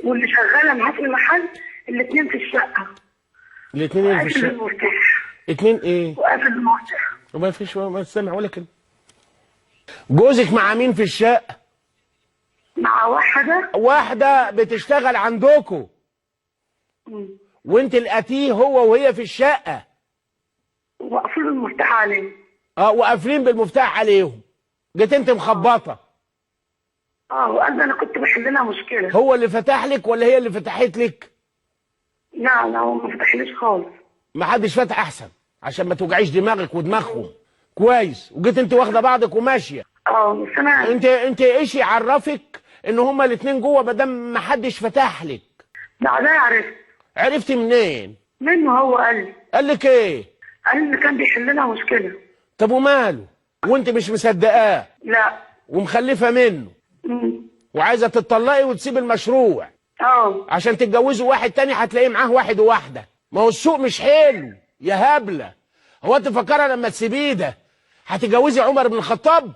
واللي شغاله معاه في المحل الاثنين في الشقه. الاثنين اللي في وقافل الشقه؟ المفتاح. اتنين ايه؟ وقافل المفتاح. وما فيش، ما سامع ولا كلمه. جوزك مع مين في الشقه؟ مع واحده. واحده بتشتغل عندكم وانت لقيتيه هو وهي في الشقه. وقافلين المفتاح عليه. وقافلين بالمفتاح عليهم. جيت انت مخبطه. وقال انا كنت بحل لها مشكله. هو اللي فتح لك ولا هي اللي فتحت لك؟ لا لا، هو ما فتحليش خالص. ما حدش فتح احسن عشان ما توجعيش دماغك ودماغهم. كويس. وجيت انت واخده بعضك وماشيه. بس انا انت ايش يعرفك ان هما الاثنين جوه ما دام ما حدش فتح لك؟ بعدها عرفت. عرفتي منين؟ منه، هو قال لي. قال لك ايه؟ قال لي كان بيحل لها مشكله. طب وماله؟ وانت مش مصدقاه؟ لا. ومخلفه منه وعايزه تتطلقي وتسيب المشروع عشان تتجوزوا واحد تاني هتلاقيه معاه واحد وواحده. ما هو السوق مش حلو يا هبله. هو انت فاكره لما تسيبيه ده هتتجوزي عمر بن الخطاب؟